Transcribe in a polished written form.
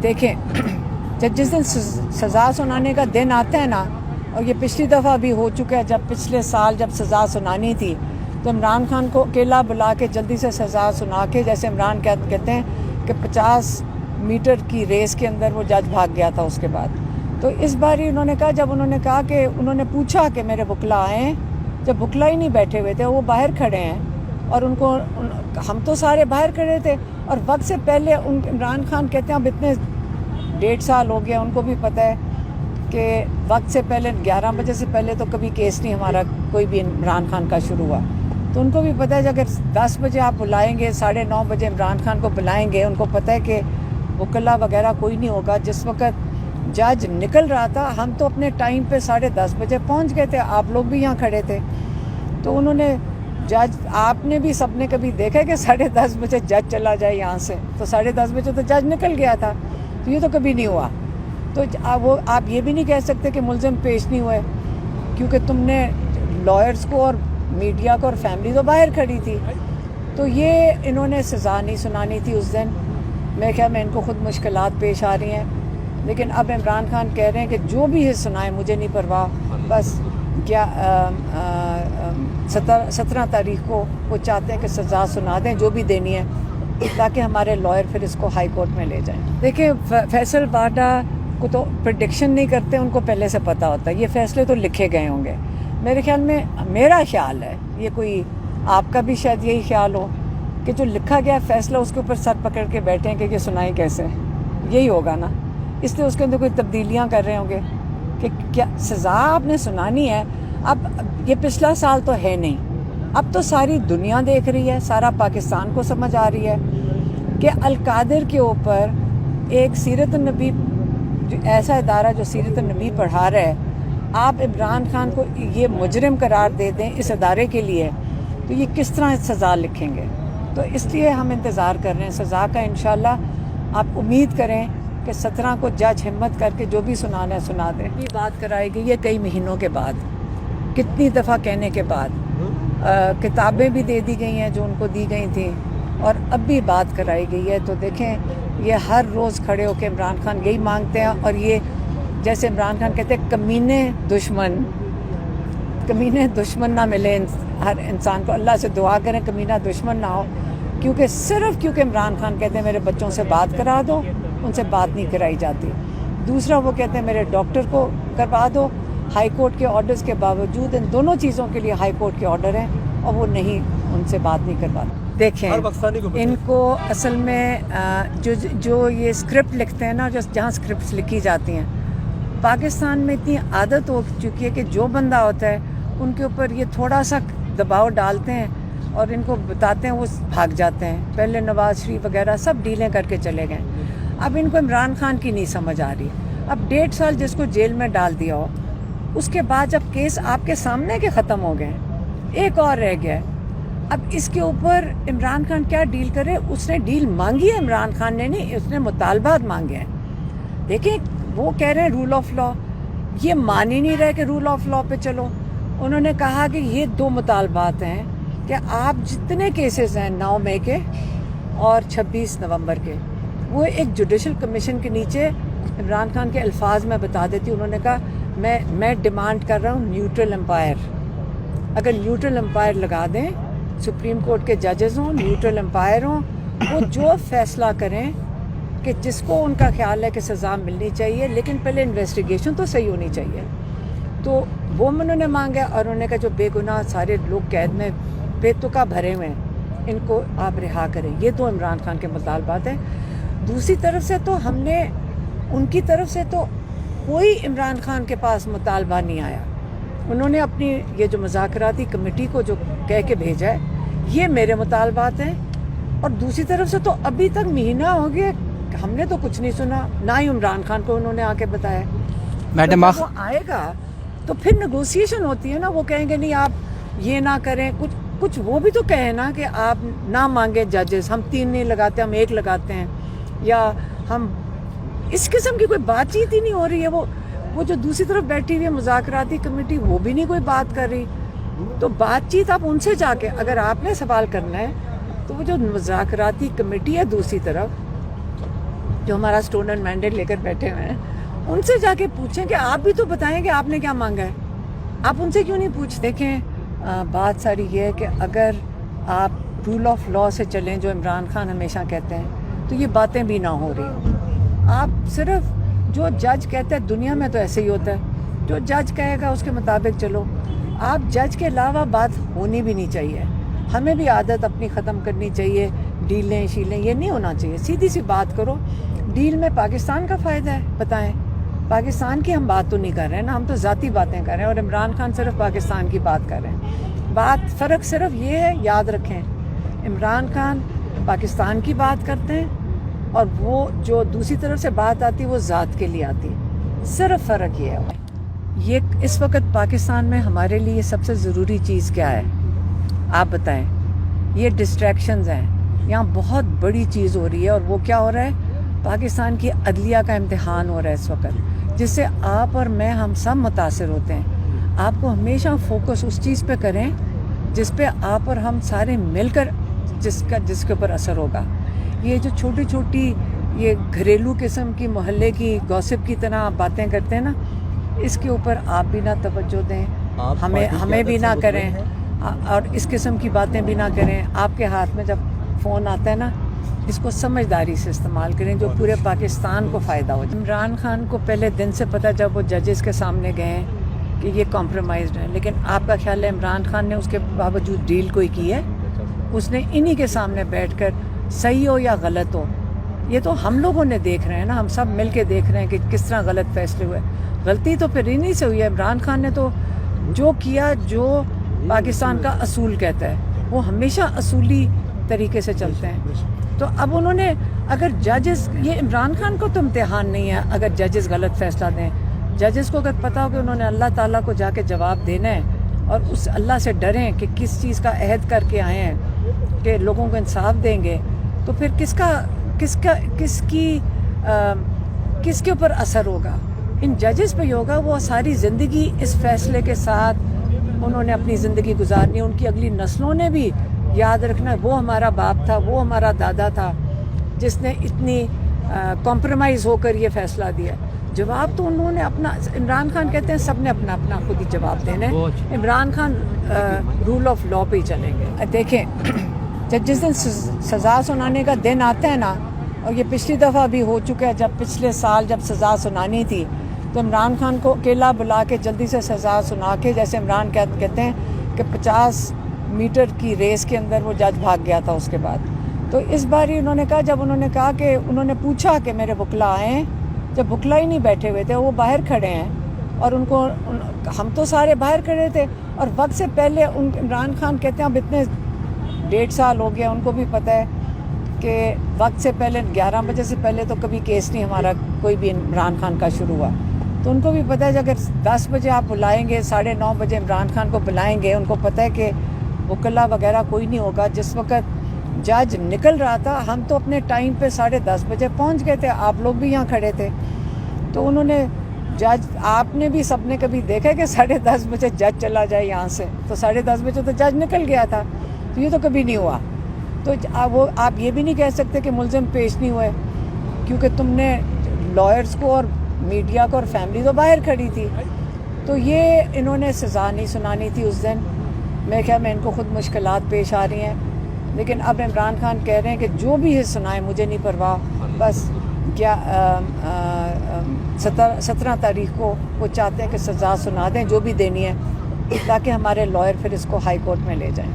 دیکھیں جس دن سزا سنانے کا دن آتا ہے نا، اور یہ پچھلی دفعہ بھی ہو چکا ہے، جب پچھلے سال جب سزا سنانی تھی تو عمران خان کو اکیلا بلا کے جلدی سے سزا سنا کے، جیسے عمران کہتے ہیں کہ 50 میٹر کی ریس کے اندر وہ جج بھاگ گیا تھا اس کے بعد. تو اس بار ہی انہوں نے کہا، جب انہوں نے کہا کہ انہوں نے پوچھا کہ میرے وکلا آئے، جب وکلا ہی نہیں بیٹھے ہوئے تھے، وہ باہر کھڑے ہیں، اور ان کو ہم تو سارے باہر کھڑے تھے، اور وقت سے پہلے عمران خان کہتے ہیں اب اتنے 1.5 سال ہو گیا، ان کو بھی پتہ ہے کہ وقت سے پہلے 11 بجے سے پہلے تو کبھی کیس نہیں ہمارا کوئی بھی عمران خان کا شروع ہوا. تو ان کو بھی پتہ ہے کہ اگر 10 بجے آپ بلائیں گے، 9:30 بجے عمران خان کو بلائیں گے، ان کو پتہ ہے کہ وکلا وغیرہ کوئی نہیں ہوگا. جس وقت جج نکل رہا تھا، ہم تو اپنے ٹائم پہ 10:30 بجے پہنچ گئے تھے، آپ لوگ بھی یہاں کھڑے تھے. تو انہوں نے جج، آپ نے بھی سب نے کبھی دیکھا کہ 10:30 بجے جج چلا جائے یہاں سے؟ تو 10:30 بجے تو جج نکل گیا تھا. تو یہ تو کبھی نہیں ہوا. تو آپ یہ بھی نہیں کہہ سکتے کہ ملزم پیش نہیں ہوئے، کیونکہ تم نے لائرز کو اور میڈیا کو اور فیملی تو باہر کھڑی تھی. تو یہ انہوں نے سزا نہیں سنانی تھی اس دن. میں خیال میں ان کو خود مشکلات پیش آ رہی ہیں، لیکن اب عمران خان کہہ رہے ہیں کہ جو بھی ہے سنائیں، مجھے نہیں پرواہ. بس 17 تاریخ کو وہ چاہتے ہیں کہ سزا سنا دیں جو بھی دینی ہے، تاکہ ہمارے لائر پھر اس کو ہائی کورٹ میں لے جائیں. دیکھیں فیصل واڈا کو تو پریڈکشن نہیں کرتے، ان کو پہلے سے پتہ ہوتا ہے. یہ فیصلے تو لکھے گئے ہوں گے میرے خیال میں. میرا خیال ہے، یہ کوئی آپ کا بھی شاید یہی خیال ہو، کہ جو لکھا گیا فیصلہ اس کے اوپر سر پکڑ کے بیٹھیں کہ یہ سنائیں کیسے. یہی ہوگا نا، اس لیے اس کے اندر کوئی تبدیلیاں کر رہے ہوں گے کہ کیا سزا آپ نے سنانی ہے. اب یہ پچھلا سال تو ہے نہیں، اب تو ساری دنیا دیکھ رہی ہے، سارا پاکستان کو سمجھ آ رہی ہے کہ القادر کے اوپر ایک سیرت النبی، جو ایسا ادارہ جو سیرت النبی پڑھا رہا ہے، آپ عمران خان کو یہ مجرم قرار دے دیں اس ادارے کے لیے، تو یہ کس طرح سزا لکھیں گے؟ تو اس لیے ہم انتظار کر رہے ہیں سزا کا. انشاءاللہ آپ امید کریں کہ 17 کو جج ہمت کر کے جو بھی سنانا ہے سنا دیں. یہ بات کرائی گئی ہے کئی مہینوں کے بعد، کتنی دفعہ کہنے کے بعد. کتابیں بھی دے دی گئی ہیں جو ان کو دی گئی تھیں، اور اب بھی بات کرائی گئی ہے. تو دیکھیں یہ ہر روز کھڑے ہو کے عمران خان یہی مانگتے ہیں، اور یہ جیسے عمران خان کہتے ہیں کمینے دشمن نہ ملے ہر انسان کو. اللہ سے دعا کریں کمینہ دشمن نہ ہو، کیونکہ عمران خان کہتے ہیں میرے بچوں سے بات کرا دو، ان سے بات نہیں کرائی جاتی. دوسرا وہ کہتے ہیں میرے ڈاکٹر کو کروا دو. ہائی کورٹ کے آرڈرز کے باوجود ان دونوں چیزوں کے لیے ہائی کورٹ کے آرڈر ہیں، اور وہ نہیں، ان سے بات نہیں کرواتے. دیکھیں ان کو اصل میں جو یہ اسکرپٹ لکھتے ہیں نا، جہاں اسکرپٹس لکھی جاتی ہیں، پاکستان میں اتنی عادت ہو چکی ہے کہ جو بندہ ہوتا ہے ان کے اوپر یہ تھوڑا سا دباؤ ڈالتے ہیں اور ان کو بتاتے ہیں، وہ بھاگ جاتے ہیں. پہلے نواز شریف وغیرہ سب ڈیلیں کر کے چلے گئے. اب ان کو عمران خان کی نہیں سمجھ آ رہی. اب 1.5 سال جس کو جیل میں ڈال دیا ہو، اس کے بعد جب کیس آپ کے سامنے کے ختم ہو گئے، ایک اور رہ گیا ہے، اب اس کے اوپر عمران خان کیا ڈیل کرے؟ اس نے ڈیل مانگی ہے عمران خان نے نہیں، اس نے مطالبات مانگے ہیں. دیکھیں وہ کہہ رہے ہیں رول آف لا، یہ مان ہی نہیں رہے کہ رول آف لا پہ چلو. انہوں نے کہا کہ یہ 2 مطالبات ہیں کہ آپ جتنے کیسز ہیں 9 مئی کے اور 26 نومبر کے، وہ ایک جوڈیشل کمیشن کے نیچے. عمران خان کے الفاظ میں بتا دیتی، انہوں نے کہا میں ڈیمانڈ کر رہا ہوں نیوٹرل امپائر. اگر نیوٹرل امپائر لگا دیں، سپریم کورٹ کے ججز ہوں، نیوٹرل امپائر ہوں، وہ جو فیصلہ کریں کہ جس کو ان کا خیال ہے کہ سزا ملنی چاہیے، لیکن پہلے انویسٹیگیشن تو صحیح ہونی چاہیے. تو وہ انہوں نے مانگا، اور انہوں نے کہا جو بے گناہ سارے لوگ قید میں بے تکا بھرے ہوئے ہیں، ان کو آپ رہا کریں. یہ تو عمران خان کے مطالبات ہیں. دوسری طرف سے تو ہم نے ان کی طرف سے تو کوئی عمران خان کے پاس مطالبہ نہیں آیا. انہوں نے اپنی یہ جو مذاکراتی کمیٹی کو جو کہہ کے بھیجا ہے، یہ میرے مطالبات ہیں. اور دوسری طرف سے تو ابھی تک مہینہ ہو گیا، ہم نے تو کچھ نہیں سنا، نہ ہی عمران خان کو انہوں نے آ کے بتایا. میڈم وہ آئے گا تو پھر نیگوسیشن ہوتی ہے نا. وہ کہیں گے نہیں آپ یہ نہ کریں، کچھ وہ بھی تو کہیں نا کہ آپ نہ مانگیں ججز، ہم 3 نہیں لگاتے، ہم 1 لگاتے ہیں، یا ہم اس قسم کی کوئی بات چیت ہی نہیں ہو رہی ہے. وہ جو دوسری طرف بیٹھی ہوئی ہے مذاکراتی کمیٹی، وہ بھی نہیں کوئی بات کر رہی. تو بات چیت آپ ان سے جا کے، اگر آپ نے سوال کرنا ہے تو وہ جو مذاکراتی کمیٹی ہے دوسری طرف جو ہمارا اسٹوڈنٹ مینڈیٹ لے کر بیٹھے ہوئے ہیں ان سے جا کے پوچھیں کہ آپ بھی تو بتائیں کہ آپ نے کیا مانگا ہے. آپ ان سے کیوں نہیں پوچھ. دیکھیں بات ساری یہ ہے کہ اگر آپ رول آف لا سے چلیں جو عمران خان ہمیشہ کہتے ہیں تو یہ باتیں بھی نہ ہو رہی. آپ صرف جو جج کہتے ہیں, دنیا میں تو ایسے ہی ہوتا ہے, جو جج کہے گا اس کے مطابق چلو. آپ جج کے علاوہ بات ہونی بھی نہیں چاہیے. ہمیں بھی عادت اپنی ختم کرنی چاہیے, ڈیلیں شیلیں یہ نہیں ہونا چاہیے. سیدھی سی بات کرو. ڈیل میں پاکستان کا فائدہ ہے, بتائیں. پاکستان کی ہم بات تو نہیں کر رہے ہیں نا, ہم تو ذاتی باتیں کر رہے ہیں, اور عمران خان صرف پاکستان کی بات کر رہے ہیں. فرق صرف یہ ہے, یاد رکھیں, عمران خان پاکستان کی بات کرتے ہیں اور وہ جو دوسری طرف سے بات آتی ہے وہ ذات کے لیے آتی ہے. صرف فرق یہ ہے. یہ اس وقت پاکستان میں ہمارے لیے سب سے ضروری چیز کیا ہے آپ بتائیں. یہ ڈسٹریکشنز ہیں. یہاں بہت بڑی چیز ہو رہی ہے, اور وہ کیا ہو رہا ہے, پاکستان کی عدلیہ کا امتحان ہو رہا ہے اس وقت, جس سے آپ اور میں ہم سب متاثر ہوتے ہیں. آپ کو ہمیشہ فوکس اس چیز پہ کریں جس پہ آپ اور ہم سارے مل کر جس کے اوپر اثر ہوگا. یہ جو چھوٹی چھوٹی یہ گھریلو قسم کی محلے کی گوسپ کی طرح آپ باتیں کرتے ہیں نا, اس کے اوپر آپ بھی نہ توجہ دیں, ہمیں بھی نہ کریں, اور اس قسم کی باتیں بھی نہ کریں. آپ کے ہاتھ میں جب فون آتا ہے نا, اس کو سمجھداری سے استعمال کریں جو پورے پاکستان کو فائدہ ہو. عمران خان کو پہلے دن سے پتہ جب وہ ججز کے سامنے گئے ہیں کہ یہ کمپرومائزڈ ہے, لیکن آپ کا خیال ہے عمران خان نے اس کے باوجود ڈیل کوئی کی ہے؟ اس نے انہی کے سامنے بیٹھ کر, صحیح ہو یا غلط ہو, یہ تو ہم لوگوں نے دیکھ رہے ہیں نا, ہم سب مل کے دیکھ رہے ہیں کہ کس طرح غلط فیصلے ہوئے. غلطی تو پھر انہی سے ہوئی ہے. عمران خان نے تو جو کیا جو پاکستان کا اصول کہتا ہے, وہ ہمیشہ اصولی طریقے سے چلتے ہیں. تو اب انہوں نے, اگر ججز, یہ عمران خان کو تو امتحان نہیں ہے اگر ججز غلط فیصلہ دیں. ججز کو اگر پتہ ہو کہ انہوں نے اللہ تعالیٰ کو جا کے جواب دینا ہے, اور اس اللہ سے ڈریں کہ کس چیز کا عہد کر کے آئے ہیں کہ لوگوں کو انصاف دیں گے, تو پھر کس کے اوپر اثر ہوگا؟ ان ججز پہ ہی ہوگا. وہ ساری زندگی اس فیصلے کے ساتھ انہوں نے اپنی زندگی گزارنی. ان کی اگلی نسلوں نے بھی یاد رکھنا, وہ ہمارا باپ تھا, وہ ہمارا دادا تھا جس نے اتنی کمپرومائز ہو کر یہ فیصلہ دیا. جواب تو انہوں نے اپنا, عمران خان کہتے ہیں سب نے اپنا اپنا خود ہی جواب دینا ہے. Imran Khan rule of law پہ ہی چلیں گے. دیکھیں, جس دن سزا سنانے کا دن آتا ہے نا, اور یہ پچھلی دفعہ بھی ہو چکا ہے, جب پچھلے سال جب سزا سنانی تھی تو عمران خان کو اکیلا بلا کے جلدی سے سزا سنا کے, جیسے عمران کہتے ہیں کہ 50 میٹر کی ریس کے اندر وہ جج بھاگ گیا تھا اس کے بعد. تو اس بار ہی انہوں نے کہا, جب انہوں نے کہا کہ انہوں نے پوچھا کہ میرے وکلا آئے ہیں, جب وکلا ہی نہیں بیٹھے ہوئے تھے, وہ باہر کھڑے ہیں, اور ان کو, ہم تو سارے باہر کھڑے تھے, اور وقت سے پہلے عمران خان کہتے ہیں اب اتنے 1.5 سال ہو گیا, ان کو بھی پتہ ہے کہ وقت سے پہلے 11 بجے سے پہلے تو کبھی کیس نہیں ہمارا کوئی بھی عمران خان کا شروع ہوا. تو ان کو بھی پتہ ہے کہ اگر 10 بجے آپ بلائیں گے, 9:30 بجے عمران خان کو بلائیں گے, ان کو پتہ ہے کہ وکلا وغیرہ کوئی نہیں ہوگا. جس وقت جج نکل رہا تھا, ہم تو اپنے ٹائم پہ 10:30 بجے پہنچ گئے تھے, آپ لوگ بھی یہاں کھڑے تھے. تو انہوں نے جج, آپ نے بھی سب نے کبھی دیکھا کہ 10:30 بجے جج چلا جائے یہاں سے, تو 10:30 بجے تو جج نکل گیا تھا. تو یہ تو کبھی نہیں ہوا. تو وہ آپ یہ بھی نہیں کہہ سکتے کہ ملزم پیش نہیں ہوئے, کیونکہ تم نے لائرز کو اور میڈیا کو اور فیملی تو باہر کھڑی تھی. تو یہ انہوں نے سزا نہیں سنانی تھی اس دن. میں خیال میں ان کو خود مشکلات پیش آ رہی ہیں, لیکن اب عمران خان کہہ رہے ہیں کہ جو بھی ہے سنائیں, مجھے نہیں پرواہ, بس 17 تاریخ کو وہ چاہتے ہیں کہ سزا سنا دیں جو بھی دینی ہے, تاکہ ہمارے لائر پھر اس کو ہائی کورٹ میں لے جائیں.